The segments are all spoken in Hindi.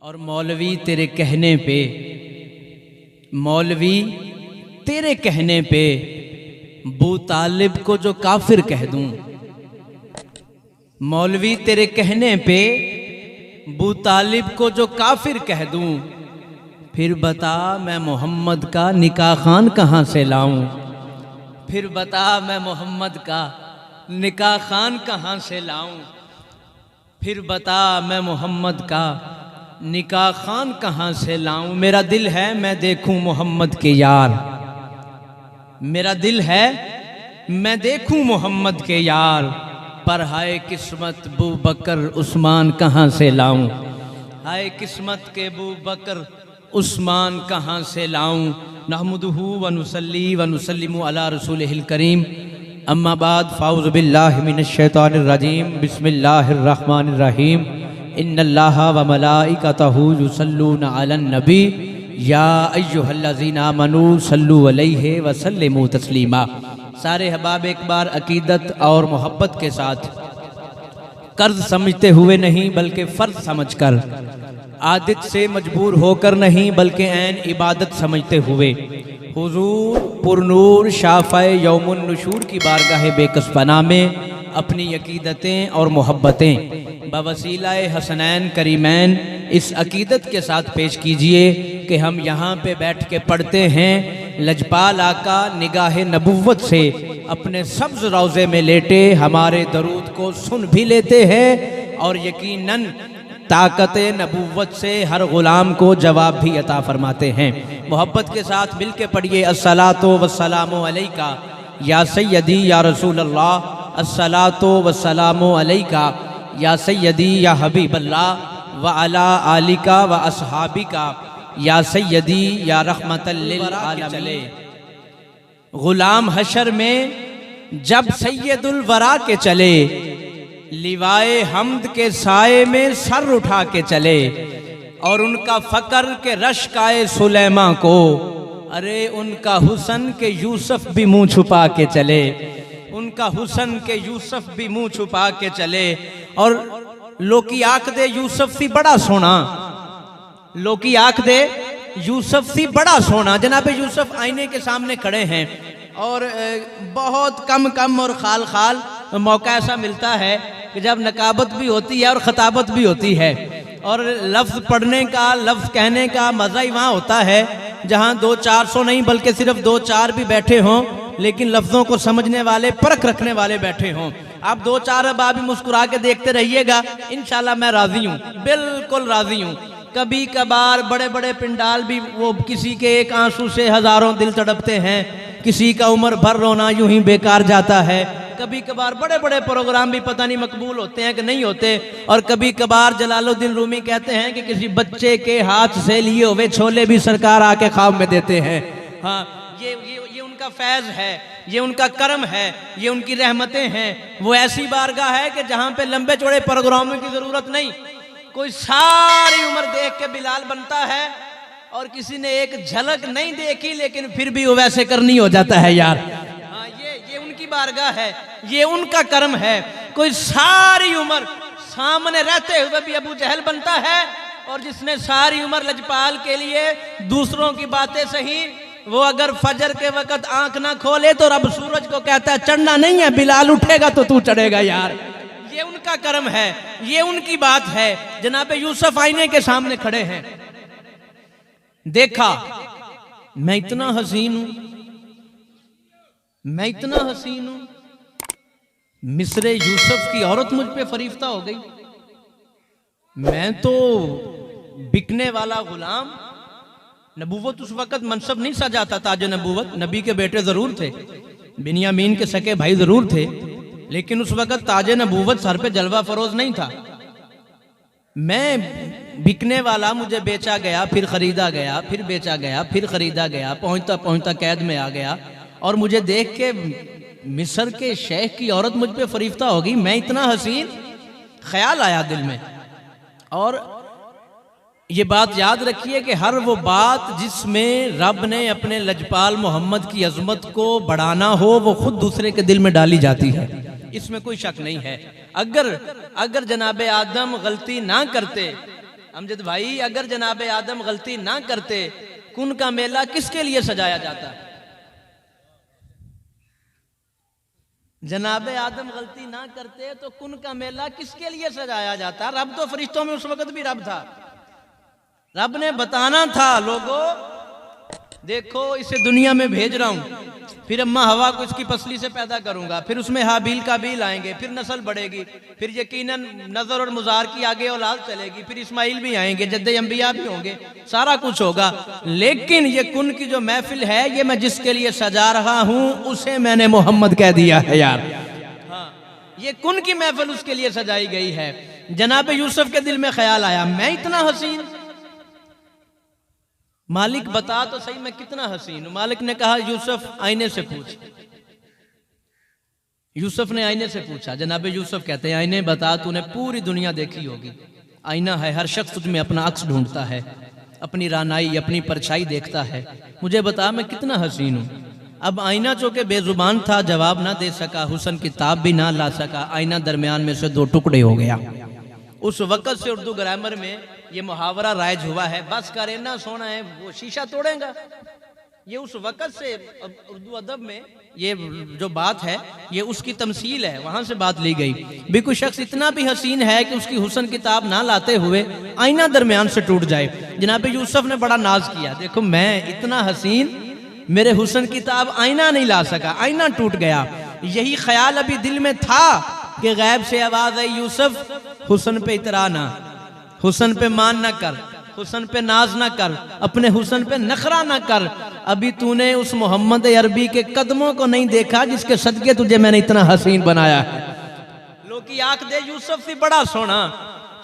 और मौलवी तेरे कहने पे, मौलवी तेरे कहने पे बू तालिब को जो काफिर कह दूं, मौलवी तेरे कहने पे बू तालिब को जो काफिर कह दूं, फिर बता मैं मोहम्मद का निकाह खान कहाँ से लाऊं, फिर बता मैं मोहम्मद का निकाह खान कहाँ से लाऊं, फिर बता मैं मोहम्मद का निकाह खान कहाँ से लाऊं। मेरा दिल है मैं देखूं मोहम्मद के यार, मेरा दिल है मैं देखूं मोहम्मद के यार, पर हाय किस्मत बू बकर उस्मान कहाँ से लाऊं, हाय किस्मत के बू बकर उस्मान कहाँ से लाऊं। नहमदुहु व नुसल्ली व नुसल्लिमु अला रसूलिहिल करीम, अम्मा बाद फ़ाउज़ु बिल्लाहि मिनश शैतानिर रजीम, बिस्मिल्लाहिर रहमानिर रहीम। इन्नल्लाहा व मलाइकतहु युसल्लूना अलन नबी या अय्युहल्लज़ीना आमनू सल्लु अलैहि व सल्लिमू तस्लीमा। सारे अहबाब एक बार अकीदत और मोहब्बत के साथ, कर्ज समझते हुए नहीं बल्कि फ़र्ज समझकर, आदत से मजबूर होकर नहीं बल्कि ऐन इबादत समझते हुए, हुजूर पुरनूर शाफ़े यौमुन नुशूर की बारगाह बेकसपना में अपनी अकीदतें और मोहब्बतें बवसीला हसनैन करीमैन इस अकीदत के साथ पेश कीजिए कि हम यहाँ पे बैठ के पढ़ते हैं, लजपाल आका निगाह नबुव्वत से अपने सब्ज़ रोज़े में लेटे हमारे दरूद को सुन भी लेते हैं और यकीनन ताकत नबुव्वत से हर ग़ुलाम को जवाब भी अता फरमाते हैं। मोहब्बत के साथ मिल के पढ़िए, अस्सलातो वस्सलामु अलैका या सय्यदी या रसूल अल्लाह, अस्सलातो वस्सलामु अलैका या सय्यदी या हबीब अल्लाह व अला आलिका व अस्हाबिका या सय्यदी या रहमतल लिल आलमीन। ग़ुलाम हशर में जब सैयदुल वरा के चले, लिवाए हम्द के साए में सर उठा के चले, और उनका फ़क्र के रश्काए सुलेमा को, अरे उनका हुसन के यूसुफ भी मुँह छुपा के चले, उनका हुसन के यूसुफ भी मुँह छुपा के चले। और लोकी आँख दे यूसुफ सी बड़ा सोना, लोकी आँख दे यूसुफ सी बड़ा सोना। जनाब यूसुफ आईने के सामने खड़े हैं और बहुत कम और खाल खाल मौका ऐसा मिलता है कि जब नकाबत भी होती है और ख़ताबत भी होती है, और लफ्ज़ पढ़ने का, लफ्ज़ कहने का मज़ा ही वहाँ होता है जहाँ 200-400 नहीं बल्कि सिर्फ 2-4 भी बैठे हों, लेकिन लफ्ज़ों को समझने वाले, परख रखने वाले बैठे हों। आप 2-4 अहबाब भी मुस्कुरा के देखते रहिएगा, इंशाल्लाह मैं राज़ी हूँ, बिल्कुल राज़ी हूँ। कभी कभार बड़े बड़े पिंडाल भी वो किसी के एक आंसू से हज़ारों दिल तड़पते हैं, किसी का उम्र भर रोना यूं ही बेकार जाता है। कभी कभार बड़े बड़े प्रोग्राम भी पता नहीं मकबूल होते हैं कि नहीं होते। और कभी कभार जलालुद्दीन रूमी कहते हैं कि किसी बच्चे के हाथ से लिए हुए छोले भी सरकार आके ख्वाब में देते हैं। हाँ, ये उनका फैज़ है, ये उनका करम है, ये उनकी रहमतें हैं। वो ऐसी बारगाह है कि जहाँ पे लंबे चौड़े प्रोग्रामों की ज़रूरत नहीं, कोई सारी उम्र देख के बिलाल बनता है, और किसी ने एक झलक नहीं देखी लेकिन फिर भी वो वैसे करनी हो जाता है यार। हाँ, ये उनकी बारगाह है, ये उनका करम है। कोई सारी उम्र सामने रहते हुए भी अबू जहल बनता है, और जिसने सारी उम्र लजपाल के लिए दूसरों की बातें सही, वो अगर फजर के वक़्त आंख ना खोले तो रब सूरज को कहता है चढ़ना नहीं है, बिलाल उठेगा तो तू चढ़ेगा यार। ये उनका करम है, ये उनकी बात है। जनाब यूसुफ आईने के सामने खड़े हैं, देखा मैं इतना हसीन हूं, मैं इतना हसीन हूं, मिस्र यूसुफ की औरत मुझ पे फरीफ्ता हो गई। मैं तो बिकने वाला गुलाम, नबूवत उस वक़्त मनसब नहीं सजाता, ताज नबूवत नबी के बेटे ज़रूर थे, बिन्यामीन के सके भाई ज़रूर थे, लेकिन उस वक़्त ताज नबूवत सर पे जलवा फरोज नहीं था। मैं बिकने वाला, मुझे बेचा गया, फिर ख़रीदा गया, फिर बेचा गया, फिर ख़रीदा गया, पहुँचता पहुँचता कैद में आ गया, और मुझे देख के मिस्र के शेख की औरत मुझ पे फरीफ्ता होगी। मैं इतना हसीन, ख्याल आया दिल में। और ये बात याद रखिए कि हर वो बात जिसमें रब ने अपने लजपाल मोहम्मद की अज़मत को बढ़ाना हो, वो खुद दूसरे के दिल में डाली जाती है। इसमें कोई शक नहीं है। अगर जनाब आदम गलती ना करते अमजद भाई, अगर जनाब आदम गलती ना करते, कुन का मेला किसके लिए सजाया जाता? जनाब आदम गलती ना करते तो कुन का मेला किसके लिए सजाया जाता? रब तो फरिश्तों में उस वक्त भी रब था। रब ने बताना था, लोगों देखो इसे दुनिया में भेज रहा हूं, फिर अम्मा हवा को इसकी पसली से पैदा करूंगा, फिर उसमें हाबील काबील आएंगे, फिर नस्ल बढ़ेगी, फिर यकीनन नजर और मुजार की आगे औलाद चलेगी, फिर इस्माइल भी आएंगे, जद्दे अंबिया भी होंगे, सारा कुछ होगा। लेकिन ये कुन की जो महफिल है, ये मैं जिसके लिए सजा रहा हूं उसे मैंने मोहम्मद कह दिया है यार। हाँ, ये कुन की महफिल उसके लिए सजाई गई है। जनाब यूसुफ के दिल में ख्याल आया, मैं इतना हसीन, मालिक बता तो सही मैं कितना हसीन हूं। मालिक ने कहा यूसुफ आईने से पूछ। यूसुफ ने आईने से पूछा। जनाब यूसुफ कहते हैं, आईने बता, तूने पूरी दुनिया देखी होगी, आईना है, हर शख्स तुझमें अपना अक्स ढूंढता है, अपनी रानाई अपनी परछाई देखता है, मुझे बता मैं कितना हसीन हूं। अब आईना चूंकि बेजुबान था, जवाब ना दे सका, हुसन किताब भी ना ला सका, आईना दरमियान में से दो टुकड़े हो गया। उस वक़्त से उर्दू ग्रामर में ये मुहावरा राइज हुआ है, बस करे ना सोना है वो शीशा तोड़ेगा। ये उस वक़्त से उर्दू अदब में ये जो बात है, ये उसकी तमसील है, वहां से बात ली गई। भी कोई शख्स इतना भी हसीन है कि उसकी हुसन किताब ना लाते हुए आईना दरमियान से टूट जाए। जनाब यूसुफ ने बड़ा नाज किया, देखो मैं इतना हसीन, मेरे हुसन किताब आईना नहीं ला सका, आईना टूट गया। यही ख्याल अभी दिल में था कि गैब से आवाज आई, यूसुफ हुसन पे इतरा ना, हुसन पे मान ना कर, हुसन पे नाज ना कर, अपने हुसन पे नखरा ना कर। अभी तूने उस मोहम्मद अरबी के कदमों को नहीं देखा जिसके सदके तुझे मैंने इतना हसीन बनाया है। लोग की आंख दे यूसुफ से बड़ा सोना,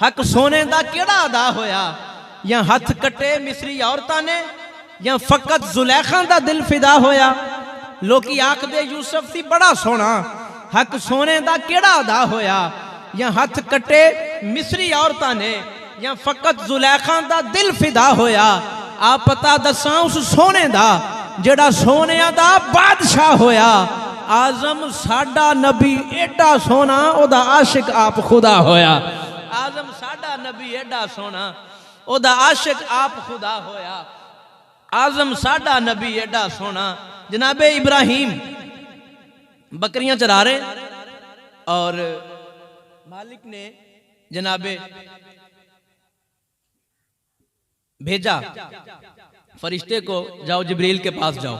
हक सोने दा केड़ा अदा होया, या हथ कटे मिस्री औरतां ने, या फकत जुलेखा दा दिल फिदा होया। लोग की आंख दे यूसुफ से बड़ा सोना, हक सोने दा केड़ा अदा होया, या हथ कटे मिस्री औरतां ने, या फकत जुलेखा दा दिल फिदा होया। आप पता दसा उस सोने दा जेड़ा सोनिया दा बादशाह होया। आजम साडा नबी एडा सोना, ओदा आशिक आप खुदा होया। आजम साडा नबी एडा सोना, ओदा आशिक आप खुदा होया। आजम साडा नबी एडा सोना। जनाबे इब्राहिम बकरियां चरा रहे और मालिक ने जनाबे भेजा फरिश्ते को, जाओ जिब्रील के पास जाओ।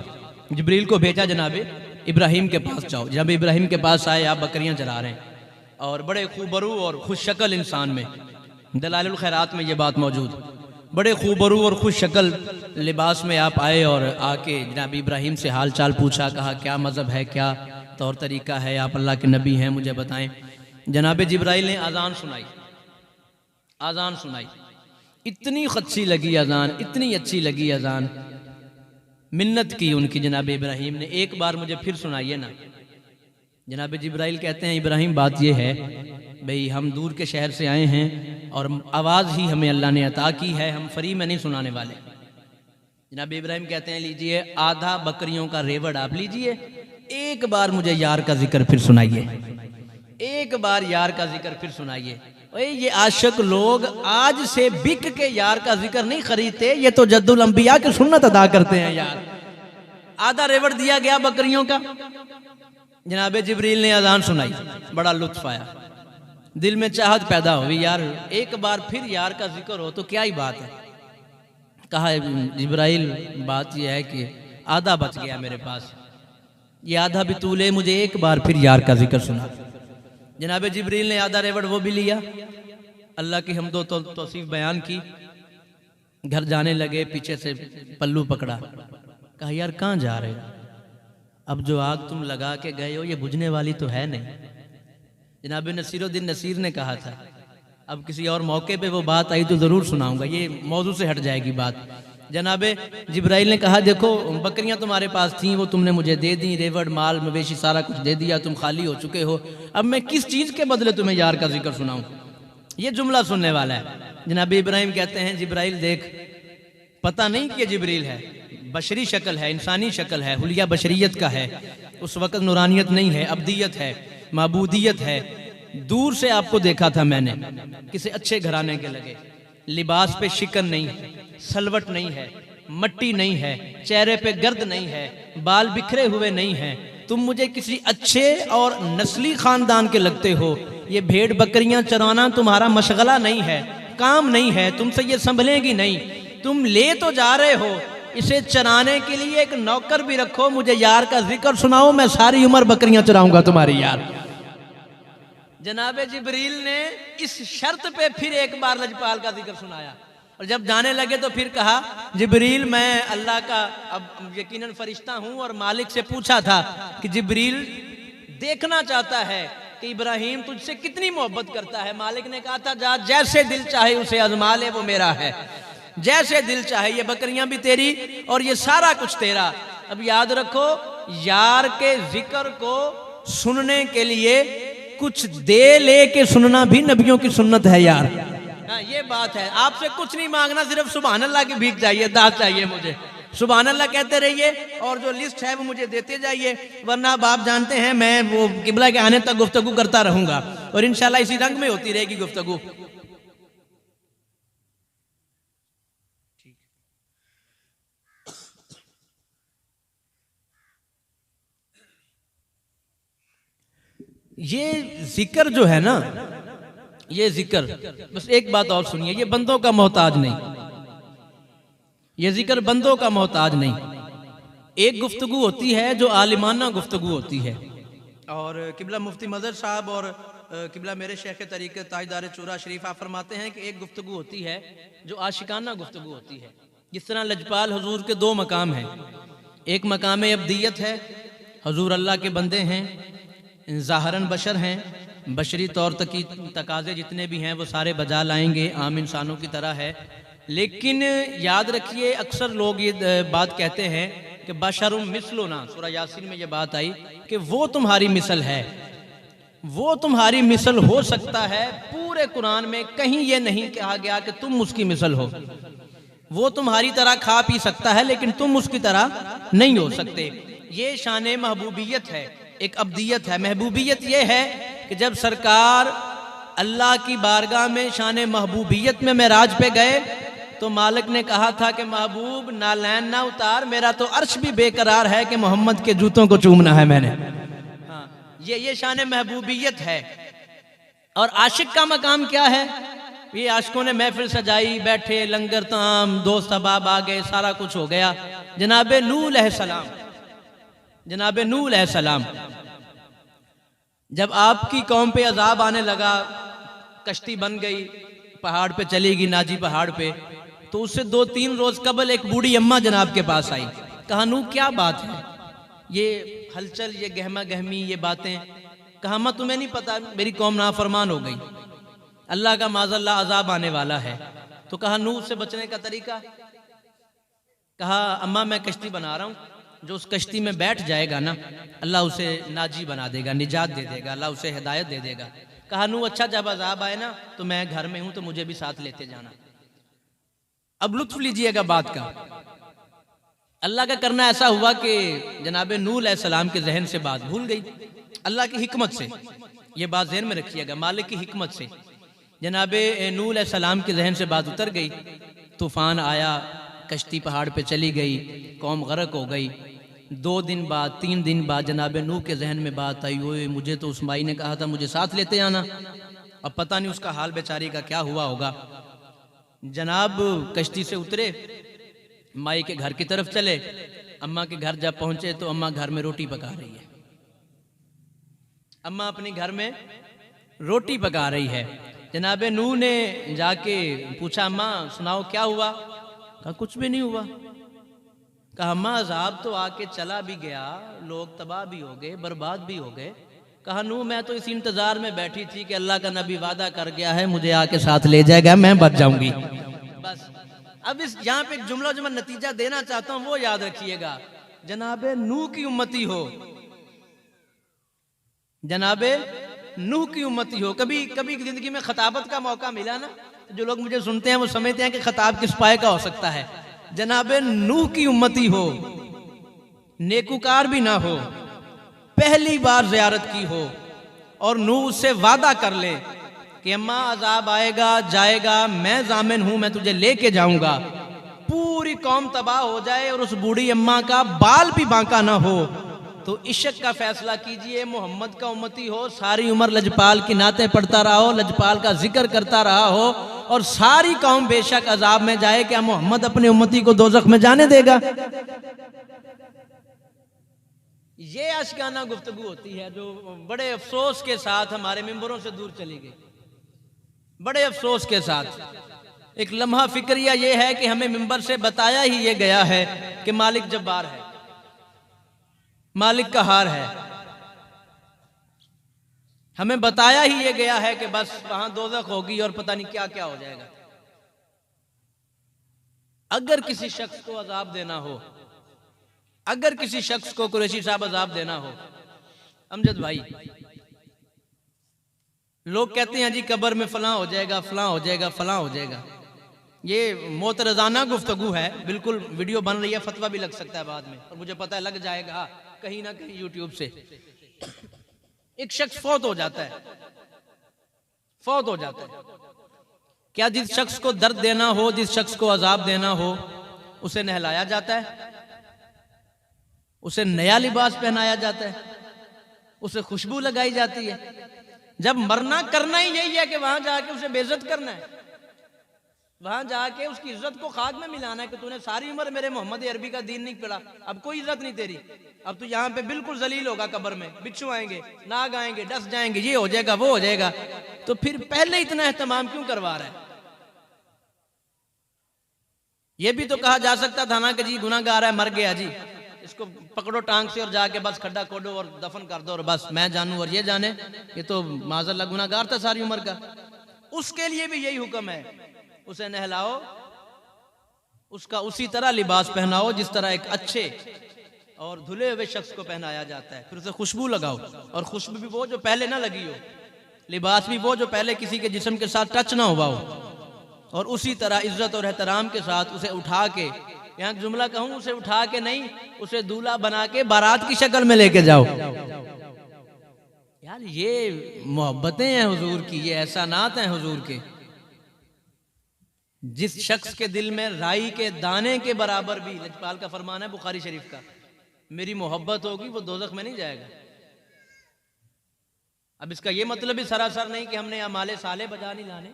जिब्रील को भेजा, जनाबे इब्राहिम के पास जाओ। जब इब्राहिम के पास आए, आप बकरियां चरा रहे हैं और बड़े खूबरू और खुश शक्ल इंसान में, दलाइलुल खैरात में ये बात मौजूद, बड़े खूबरू और खुश शक्ल लिबास में आप आए और आके जनाब इब्राहिम से हाल चाल पूछा, कहा क्या मज़हब है, क्या तौर तरीका है, आप अल्लाह के नबी हैं, मुझे बताएं। जनाब जिब्राइल ने अजान सुनाई, अजान सुनाई, इतनी अच्छी लगी अजान, इतनी अच्छी लगी अजान, मिन्नत की उनकी जनाब इब्राहिम ने, एक बार मुझे फिर सुनाइए ना। जनाब जिब्राइल कहते हैं, इब्राहिम बात यह है भाई, हम दूर के शहर से आए हैं और आवाज़ ही हमें अल्लाह ने अता की है, हम फ्री में नहीं सुनाने वाले। जनाब इब्राहिम कहते हैं, लीजिए आधा बकरियों का रेवड़ आप लीजिए, एक बार मुझे यार का जिक्र फिर सुनाइए, एक बार यार का जिक्र फिर सुनाइए। ये आशिक लोग आज से बिक के यार का जिक्र नहीं खरीदते, ये तो जद्दुल अंबिया की सुन्नत अदा करते हैं यार। आधा रेवड़ दिया गया बकरियों का। जनाब जिब्रील ने अजान सुनाई, बड़ा लुत्फ आया, दिल में चाहत पैदा हुई, यार एक बार फिर यार का जिक्र हो तो क्या ही बात है। कहा जिब्राइल बात यह है कि आधा बच गया मेरे पास, ये आधा भी तू ले, मुझे एक बार फिर यार का जिक्र सुना। जनाब जिब्रील ने आधा रेवड़ वो भी लिया, अल्लाह की हमदो तौसीफ बयान की, घर जाने लगे, पीछे से पल्लू पकड़ा, कहा यार कहाँ जा रहे हो, अब जो आग तुम लगा के गए हो ये बुझने वाली तो है नहीं। जनाब नसीरुद्दीन नसीर ने कहा था, अब किसी और मौके पे वो बात आई तो ज़रूर सुनाऊंगा, ये मौजू से हट जाएगी बात। जनाब जिब्राइल ने कहा, देखो बकरियां तुम्हारे पास थीं, वो तुमने मुझे दे दी, रेवड़ माल मवेशी सारा कुछ दे दिया, तुम खाली हो चुके हो, अब मैं किस चीज़ के बदले तुम्हें यार का जिक्र सुनाऊं। ये जुमला सुनने वाला है। जनाब इब्राहिम कहते हैं, जिब्राइल देख, पता नहीं कि ये जिब्रील है, बशरी शक्ल है, इंसानी शक्ल है, हुलिया बशरियत का है, उस वक़्त नूरानियत नहीं है, अब्दियत है, माबूदियत है। दूर से आपको देखा था मैंने, किसी अच्छे घराने के लगे, लिबास पे शिकन नहीं है, सलवट नहीं है, मट्टी नहीं है, चेहरे पे गर्द नहीं है, बाल बिखरे हुए नहीं हैं, तुम मुझे किसी अच्छे और नस्ली खानदान के लगते हो। ये भेड़ बकरियां चराना तुम्हारा मशगला नहीं है, काम नहीं है, तुमसे ये संभलेगी नहीं। तुम ले तो जा रहे हो, इसे चराने के लिए एक नौकर भी रखो, मुझे यार का जिक्र सुनाओ, मैं सारी उम्र बकरियां चराऊंगा तुम्हारी यार। जनाबे जिब्रील ने इस शर्त पे फिर एक बार लजपाल का जिक्र सुनाया, और जब जाने लगे तो फिर कहा, जिब्रील मैं अल्लाह का अब यकीनन फरिश्ता हूं और मालिक से पूछा था कि जिब्रील देखना चाहता है कि इब्राहिम तुझसे कितनी मोहब्बत करता है। मालिक ने कहा था जा, जैसे दिल चाहे उसे आजमा ले, वो मेरा है, जैसे दिल चाहे, ये बकरियां भी तेरी और ये सारा कुछ तेरा। अब याद रखो, यार के जिक्र को सुनने के लिए कुछ दे लेके सुनना भी नबियों की सुन्नत है यार। हाँ, ये बात है। आपसे कुछ नहीं मांगना, सिर्फ सुभान अल्लाह की भीख चाहिए, दाद चाहिए मुझे। सुभान अल्लाह कहते रहिए और जो लिस्ट है वो मुझे देते जाइए, वरना अब आप जानते हैं मैं वो किबला के आने तक गुफ्तगू करता रहूंगा और इंशाल्लाह इसी रंग में होती रहेगी गुफ्तगू। ये जिक्र जो है ना, ये जिक्र, बस एक बात और सुनिए, ये बंदों का मोहताज नहीं, ये जिक्र बंदों का मोहताज नहीं। एक गुफ्तगू होती है जो आलिमाना गुफ्तगू होती है, और किबला मुफ्ती मजहर साहब और किबला मेरे शेख तरीके ताजदार चूरा शरीफ आप फरमाते हैं कि एक गुफ्तगू होती है जो आशिकाना गुफ्तगू होती है। जिस तरह लजपाल हुजूर के दो मकाम हैं, एक मकाम अब्दियत है, हुजूर अल्लाह के बंदे हैं, ज़ाहरन बशर हैं, बशरी तौर तक की तकाजे जितने भी हैं वो सारे बजा लाएंगे, आम इंसानों की तरह है। लेकिन याद रखिए, अक्सर लोग ये बात कहते हैं कि बशरुम मिसलुना, सूरह यासीन में ये बात आई कि वो तुम्हारी मिसल है, वो तुम्हारी मिसल हो सकता है। पूरे कुरान में कहीं ये नहीं कहा गया कि तुम उसकी मिसल हो। वो तुम्हारी तरह खा पी सकता है लेकिन तुम उसकी तरह नहीं हो सकते। ये शान महबूबियत है, एक अब्दियत है। महबूबियत ये है कि जब सरकार अल्लाह की बारगाह में शान महबूबियत में मेराज पे गए तो मालिक ने कहा था कि महबूब नालैन ना उतार, मेरा तो अर्श भी बेकरार है कि मोहम्मद के जूतों को चूमना है मैंने। हाँ, ये शान महबूबियत है। और आशिक का मकाम क्या है? ये आशिकों ने महफिल सजाई, बैठे, लंगर ताम, दोस्त अहबाब आ गए, सारा कुछ हो गया। जनाबे नूह अलैहिस्सलाम, जनाबे नूह अलैहिस्सलाम, जब आपकी कौम पे अजाब आने लगा, कश्ती बन गई, पहाड़ पे चली गई, नाजी पहाड़ पे, तो उससे 2-3 रोज कबल एक बूढ़ी अम्मा जनाब के पास आई। कहा नूह क्या बात है, ये हलचल, ये गहमा गहमी, ये बातें। कहा अम्मा तुम्हें नहीं पता मेरी कौम नाफरमान हो गई, अल्लाह का माज़अल्लाह अजाब आने वाला है। तो कहा नूह से बचने का तरीका? कहा अम्मा मैं कश्ती बना रहा हूँ, जो उस कश्ती में बैठ जाएगा ना, अल्लाह उसे नाजी बना देगा, निजात दे देगा, अल्लाह उसे हिदायत दे देगा। कहा नूह अच्छा जब अजाब आए ना तो मैं घर में हूं तो मुझे भी साथ लेते जाना। अब लुत्फ लीजिएगा बात का। अल्लाह का करना ऐसा हुआ कि जनाबे नूह अलैहिस्सलाम के जहन से बात भूल गई। अल्लाह की हिकमत से, ये बात जहन में रखिएगा, मालिक की हिकमत से जनाबे नूह अलैहिस्सलाम के जहन से बात उतर गई। तूफान आया, कश्ती पहाड़ पे चली गई, कौम गरक हो गई। 2 दिन बाद, 3 दिन बाद जनाब नूह के जहन में बात आई, ओए मुझे तो उस माई ने कहा था मुझे साथ लेते आना, अब पता नहीं उसका हाल बेचारी का क्या हुआ होगा। जनाब कश्ती से उतरे, माई के घर की तरफ चले। अम्मा के घर जब पहुंचे तो अम्मा घर में रोटी पका रही है। अम्मा अपने घर में रोटी पका रही है। जनाब नूह ने जाके पूछा अम्मा सुनाओ क्या हुआ? कहा कुछ भी नहीं हुआ। कहा अम्मा अजाब तो आके चला भी गया, लोग तबाह भी हो गए, बर्बाद भी हो गए। कहा नूह मैं तो इस इंतजार में बैठी थी कि अल्लाह का नबी वादा कर गया है मुझे आके साथ ले जाएगा, मैं बच जाऊंगी। बस अब इस यहाँ पे एक जुमला जो मैं नतीजा देना चाहता हूँ वो याद रखिएगा। जनाबे नूह की उम्मती हो, जनाबे नूह की उम्मती हो। कभी कभी जिंदगी में खताबत का मौका मिला ना, तो जो लोग मुझे सुनते हैं वो समझते हैं कि खताब किस पाए का हो सकता है। जनाबे नूह की उम्मती हो, नेकुकार भी ना हो, पहली बार ज़ियारत की हो और नूह उससे वादा कर ले कि अम्मा अजाब आएगा जाएगा, मैं जामिन हूं, मैं तुझे लेके जाऊंगा। पूरी कौम तबाह हो जाए और उस बूढ़ी अम्मा का बाल भी बांका ना हो, तो इश्क का फैसला कीजिए, मोहम्मद का उम्मती हो, सारी उम्र लजपाल की नाते पढ़ता रहा हो, लजपाल का जिक्र करता रहा हो, और सारी कौम बेशक अजाब में जाए, क्या मोहम्मद अपने उम्मती को दोजख में जाने देगा? ये आशिकाना गुफ्तगू होती है जो बड़े अफसोस के साथ हमारे मिंबरों से दूर चली गई। बड़े अफसोस के साथ एक लम्हा फिक्रिया ये है कि हमें मिंबर से बताया ही ये गया है कि मालिक जब्बार है, मालिक कहार है। हमें बताया ही ये गया है कि बस वहां दोज़ख होगी और पता नहीं क्या क्या हो जाएगा। अगर किसी शख्स को अजाब देना हो, अगर किसी शख्स को कुरैशी साहब अजाब देना हो, अमजद भाई, लोग कहते हैं जी कब्र में फलां हो जाएगा, फलां हो जाएगा, फलां हो जाएगा। ये मोतरजाना गुफ्तगू है, बिल्कुल वीडियो बन रही है, फतवा भी लग सकता है बाद में, और मुझे पता है लग जाएगा कहीं ना कहीं यूट्यूब से। एक शख्स फौत हो जाता है, फौत हो जाता है, क्या जिस शख्स को दर्द देना हो, जिस शख्स को अजाब देना हो, उसे नहलाया जाता है, उसे नया लिबास पहनाया जाता है, उसे खुशबू लगाई जाती है? जब मरना करना ही यही है कि वहां जाके उसे बेइज्जत करना है, वहां जाके उसकी इज्जत को खाक में मिलाना है कि तूने सारी उम्र मेरे मोहम्मद अरबी का दीन नहीं पढ़ा, अब कोई इज्जत नहीं तेरी, अब तू यहाँ पे बिल्कुल जलील होगा, कब्र में बिच्छू आएंगे, नाग आएंगे, डस जाएंगे, ये हो जाएगा, वो हो जाएगा। तो फिर पहले इतना एहतमाम क्यों करवा रहा है? ये भी तो कहा जा सकता था ना कि जी गुनाहगार है, मर गया जी, इसको पकड़ो टांग से और जाके बस खड्डा खोदो और दफन कर दो और बस मैं जानूं और ये जाने, ये तो माज़अल्लाह गुनाहगार था सारी उम्र का। उसके लिए भी यही हुक्म है, उसे नहलाओ, उसका उसी तरह लिबास पहनाओ जिस तरह एक अच्छे और धुले हुए शख्स को पहनाया जाता है। फिर उसे खुशबू लगाओ, और खुशबू भी वो जो पहले ना लगी हो, लिबास भी वो जो पहले किसी के जिस्म के साथ टच ना हुआ हो, और उसी तरह इज्जत और एहतराम के साथ उसे उठा के, यहाँ जुमला कहूं, उसे उठा के नहीं, उसे दूल्हा बना के बारात की शक्ल में लेके जाओ। यार ये मोहब्बतें हैं हुजूर की, ये एहसानात हैं हुजूर के। जिस शख्स के दिल में राई के दाने के बराबर भी, लजपाल का फरमान है बुखारी शरीफ का, मेरी मोहब्बत होगी, वो दोज़ख में नहीं जाएगा। अब इसका ये मतलब भी सरासर नहीं कि हमने अमाले साले बजा नहीं लाने,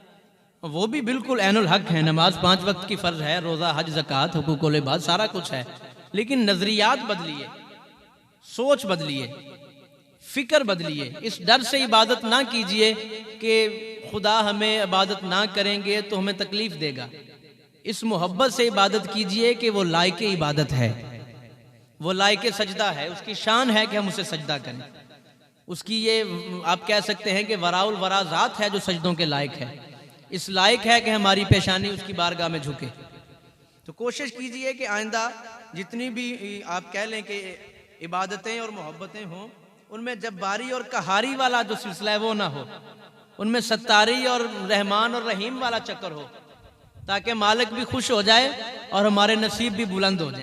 वो भी बिल्कुल ऐनुल हक है, नमाज 5 वक्त की फर्ज है, रोजा, हज, ज़कात, हुकूकुल इबाद, सारा कुछ है, लेकिन नजरियात बदलिए, सोच बदलिए, फिक्र बदलिए। इस डर से इबादत ना कीजिए कि खुदा हमें इबादत ना करेंगे तो हमें तकलीफ देगा। इस मोहब्बत से इबादत कीजिए कि वो लायक इबादत है, वो लायक सजदा है, उसकी शान है कि हम उसे सजदा करें। उसकी ये आप कह सकते हैं कि वराउल वरा ज़ात है जो सजदों के लायक है, इस लायक है कि हमारी पेशानी उसकी बारगाह में झुके। तो कोशिश कीजिए कि आइंदा जितनी भी आप कह लें कि इबादतें और मोहब्बतें हों, उनमें जब्बारी और कहारी वाला जो सिलसिला है वो ना हो, उनमें सत्तारी और रहमान और रहीम वाला चक्कर हो, ताकि मालिक भी खुश हो जाए और हमारे नसीब भी बुलंद हो जाए।